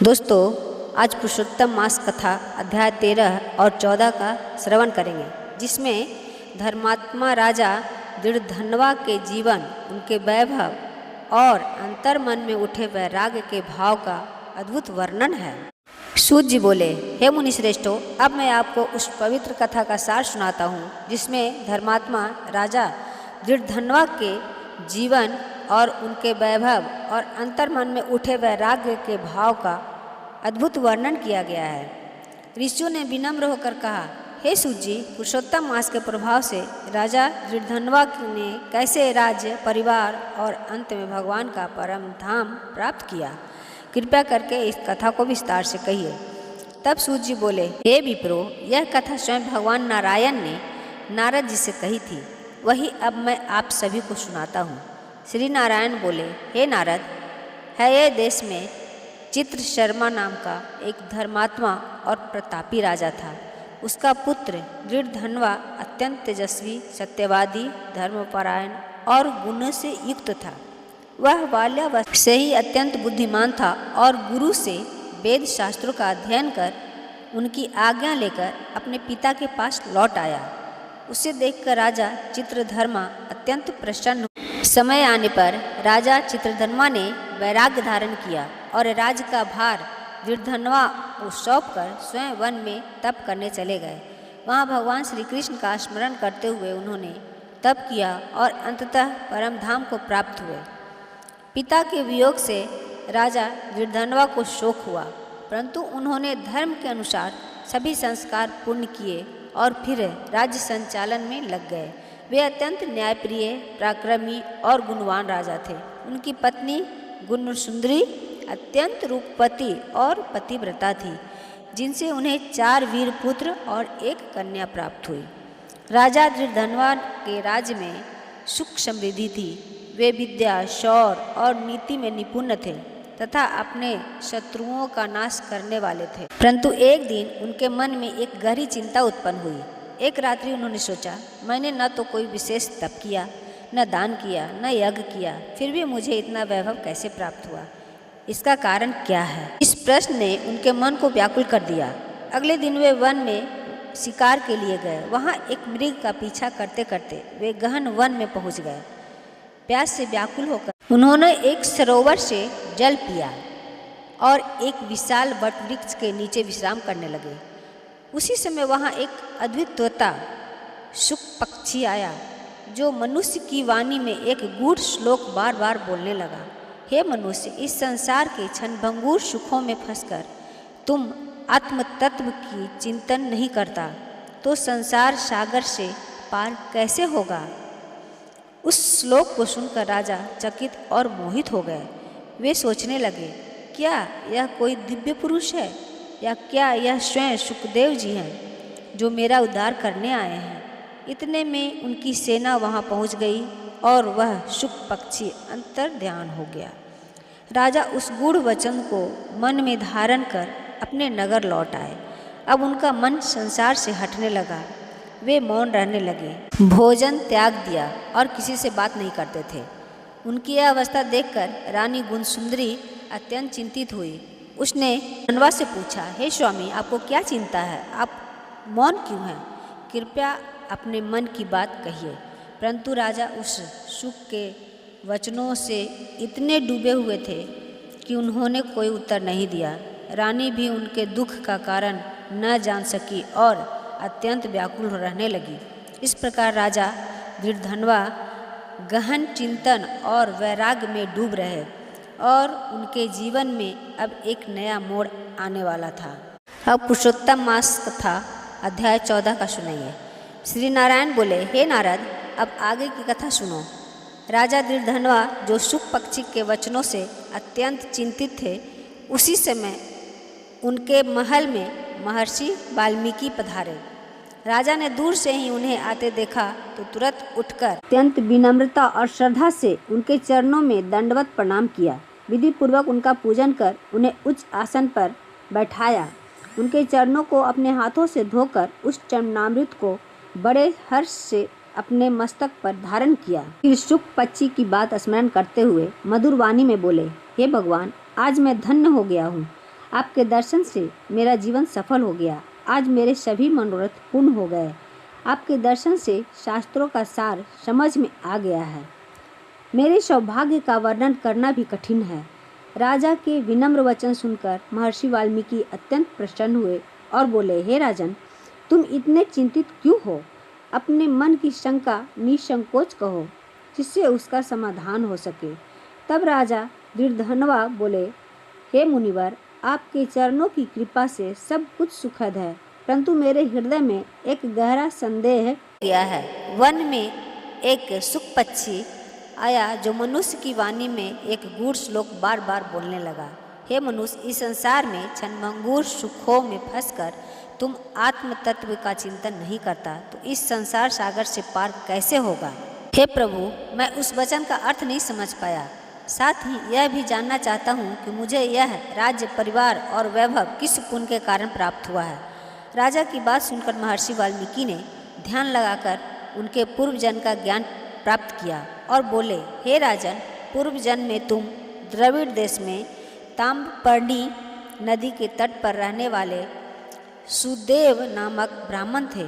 दोस्तों, आज पुरुषोत्तम मास कथा अध्याय 13 और 14 का श्रवण करेंगे, जिसमें धर्मात्मा राजा दृढ़धनवा के जीवन, उनके वैभव और अंतर्मन में उठे वैराग्य के भाव का अद्भुत वर्णन है। सूत जी बोले, हे मुनिश्रेष्ठों, अब मैं आपको उस पवित्र कथा का सार सुनाता हूँ, जिसमें धर्मात्मा राजा दृढ़धनवा के जीवन और उनके वैभव और अंतर्मन में उठे वैराग्य के भाव का अद्भुत वर्णन किया गया है। ऋषियों ने विनम्र होकर कहा, हे सूत जी, पुरुषोत्तम मास के प्रभाव से राजा दृढ़धनवा ने कैसे राज्य, परिवार और अंत में भगवान का परम धाम प्राप्त किया, कृपया करके इस कथा को विस्तार से कहिए। तब सूत जी बोले, हे विप्रो, यह कथा स्वयं भगवान नारायण ने नारद जी से कही थी, वही अब मैं आप सभी को सुनाता हूँ। श्री नारायण बोले, हे नारद, है ये देश में चित्र शर्मा नाम का एक धर्मात्मा और प्रतापी राजा था। उसका पुत्र दृढ़धनवा अत्यंत तेजस्वी, सत्यवादी, धर्मपरायण और गुणों से युक्त था। वह बाल्यावस्था से ही अत्यंत बुद्धिमान था और गुरु से वेद शास्त्रों का अध्ययन कर उनकी आज्ञा लेकर अपने पिता के पास लौट आया। उसे देखकर राजा चित्रधर्मा अत्यंत प्रसन्न हुआ। समय आने पर राजा चित्रधर्मा ने वैराग्य धारण किया और राज्य का भार दृढ़धनवा को सौंपकर स्वयं वन में तप करने चले गए। वहाँ भगवान श्री कृष्ण का स्मरण करते हुए उन्होंने तप किया और अंततः परम धाम को प्राप्त हुए। पिता के वियोग से राजा दृढ़धनवा को शोक हुआ, परंतु उन्होंने धर्म के अनुसार सभी संस्कार पूर्ण किए और फिर राज्य संचालन में लग गए। वे अत्यंत न्यायप्रिय, पराक्रमी और गुणवान राजा थे। उनकी पत्नी गुणसुंदरी अत्यंत रूपवती और पतिव्रता थी, जिनसे उन्हें 4 वीर पुत्र और 1 कन्या प्राप्त हुई। राजा दृढ़धनवा के राज्य में सुख समृद्धि थी। वे विद्या, शौर्य और नीति में निपुण थे तथा अपने शत्रुओं का नाश करने वाले थे। परंतु एक दिन उनके मन में एक गहरी चिंता उत्पन्न हुई। एक रात्रि उन्होंने सोचा, मैंने न तो कोई विशेष तप किया, न दान किया, न यज्ञ किया, फिर भी मुझे इतना वैभव कैसे प्राप्त हुआ? इसका कारण क्या है? इस प्रश्न ने उनके मन को व्याकुल कर दिया। अगले दिन वे वन में शिकार के लिए गए। वहाँ एक मृग का पीछा करते करते वे गहन वन में पहुँच गए। प्यास से व्याकुल होकर उन्होंने एक सरोवर से जल पिया और एक विशाल वटवृक्ष के नीचे विश्राम करने लगे। उसी समय वहाँ एक अद्भुत तोता शुक पक्षी आया, जो मनुष्य की वाणी में एक गूढ़ श्लोक बार बार बोलने लगा। हे मनुष्य, इस संसार के क्षणभंगुर सुखों में फंसकर तुम आत्म तत्व की चिंतन नहीं करता, तो संसार सागर से पार कैसे होगा? उस श्लोक को सुनकर राजा चकित और मोहित हो गए। वे सोचने लगे, क्या यह कोई दिव्य पुरुष है या क्या यह स्वयं सुखदेव जी हैं, जो मेरा उद्धार करने आए हैं? इतने में उनकी सेना वहां पहुंच गई और वह शुक पक्षी अंतर ध्यान हो गया। राजा उस गूढ़ वचन को मन में धारण कर अपने नगर लौट आए। अब उनका मन संसार से हटने लगा। वे मौन रहने लगे, भोजन त्याग दिया और किसी से बात नहीं करते थे। उनकी यह अवस्था देखकर रानी गुणसुंदरी अत्यंत चिंतित हुई। उसने धनवा से पूछा, हे स्वामी, आपको क्या चिंता है? आप मौन क्यों हैं? कृपया अपने मन की बात कहिए। परंतु राजा उस शुक के वचनों से इतने डूबे हुए थे कि उन्होंने कोई उत्तर नहीं दिया। रानी भी उनके दुख का कारण न जान सकी और अत्यंत व्याकुल रहने लगी। इस प्रकार राजा दृढ़धनवा गहन चिंतन और वैराग्य में डूब रहे और उनके जीवन में अब एक नया मोड़ आने वाला था। अब पुरुषोत्तम मास कथा अध्याय 14 का सुनाइए। श्री नारायण बोले, हे नारद, अब आगे की कथा सुनो। राजा दृढ़धनवा, जो शुक पक्षी के वचनों से अत्यंत चिंतित थे, उसी समय उनके महल में महर्षि वाल्मीकि पधारे। राजा ने दूर से ही उन्हें आते देखा तो तुरंत उठकर अत्यंत विनम्रता और श्रद्धा से उनके चरणों में दंडवत प्रणाम किया। विधि पूर्वक उनका पूजन कर उन्हें उच्च आसन पर बैठाया। उनके चरणों को अपने हाथों से धोकर उस चरणामृत को बड़े हर्ष से अपने मस्तक पर धारण किया। फिर शुक पक्षी की बात स्मरण करते हुए मधुर वाणी में बोले, हे भगवान, आज मैं धन्य हो गया हूँ। आपके दर्शन से मेरा जीवन सफल हो गया। आज मेरे सभी मनोरथ पूर्ण हो गए। आपके दर्शन से शास्त्रों का सार समझ में आ गया है। मेरे सौभाग्य का वर्णन करना भी कठिन है। राजा के विनम्र वचन सुनकर महर्षि वाल्मीकि अत्यंत प्रसन्न हुए और बोले, हे राजन, तुम इतने चिंतित क्यों हो? अपने मन की शंका निसंकोच कहो, जिससे उसका समाधान हो सके। तब राजा दृढ़धनवा बोले, हे मुनिवर, आपके चरणों की कृपा से सब कुछ सुखद है, परंतु मेरे हृदय में एक गहरा संदेह गया है। वन में एक सुख पक्षी आया जो मनुष्य की वाणी में एक गूढ़ श्लोक बार बार बोलने लगा। हे मनुष्य, इस संसार में क्षणभंगुर सुखों में फंसकर तुम आत्म तत्व का चिंतन नहीं करता तो इस संसार सागर से पार कैसे होगा? हे प्रभु, मैं उस वचन का अर्थ नहीं समझ पाया। साथ ही यह भी जानना चाहता हूँ कि मुझे यह राज्य, परिवार और वैभव किस पुण्य के कारण प्राप्त हुआ है। राजा की बात सुनकर महर्षि वाल्मीकि ने ध्यान लगाकर उनके पूर्व जन्म का ज्ञान प्राप्त किया और बोले, हे राजन, पूर्व जन्म में तुम द्रविड़ देश में ताम्रपर्णी नदी के तट पर रहने वाले सुदेव नामक ब्राह्मण थे।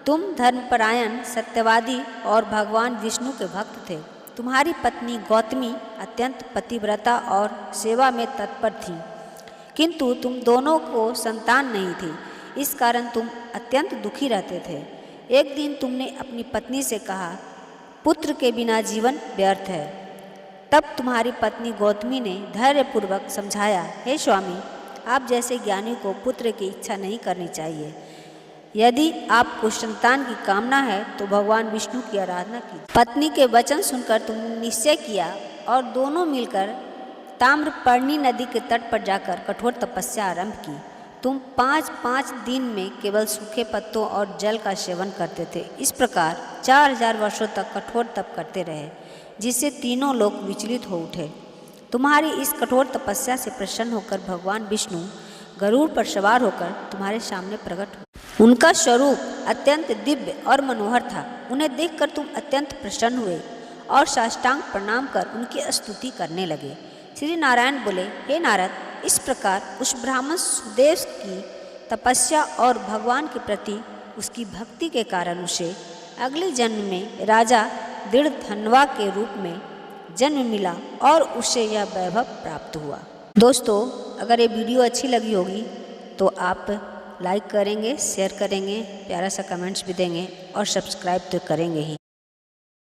तुम धर्मपरायण, सत्यवादी और भगवान विष्णु के भक्त थे। तुम्हारी पत्नी गौतमी अत्यंत पतिव्रता और सेवा में तत्पर थी, किंतु तुम दोनों को संतान नहीं थी। इस कारण तुम अत्यंत दुखी रहते थे। एक दिन तुमने अपनी पत्नी से कहा, पुत्र के बिना जीवन व्यर्थ है। तब तुम्हारी पत्नी गौतमी ने धैर्यपूर्वक समझाया, हे स्वामी, आप जैसे ज्ञानी को पुत्र की इच्छा नहीं करनी चाहिए। यदि आपको संतान की कामना है तो भगवान विष्णु की आराधना की। पत्नी के वचन सुनकर तुमने निश्चय किया और दोनों मिलकर ताम्रपर्णी नदी के तट पर जाकर कठोर तपस्या आरंभ की। तुम 5-5 दिन में केवल सूखे पत्तों और जल का सेवन करते थे। इस प्रकार 4000 वर्षों तक कठोर तप करते रहे, जिससे तीनों लोग विचलित हो उठे। तुम्हारी इस कठोर तपस्या से प्रसन्न होकर भगवान विष्णु गरुड़ पर सवार होकर तुम्हारे सामने प्रकट हुए। उनका स्वरूप अत्यंत दिव्य और मनोहर था। उन्हें देखकर तुम अत्यंत प्रसन्न हुए और साष्टांग प्रणाम कर उनकी स्तुति करने लगे। श्री नारायण बोले, हे नारद, इस प्रकार उस ब्राह्मण सुदेव की तपस्या और भगवान के प्रति उसकी भक्ति के कारण उसे अगले जन्म में राजा दृढ़धनवा के रूप में जन्म मिला और उसे यह वैभव प्राप्त हुआ। दोस्तों, अगर ये वीडियो अच्छी लगी होगी तो आप लाइक करेंगे, शेयर करेंगे, प्यारा सा कमेंट्स भी देंगे और सब्सक्राइब तो करेंगे ही।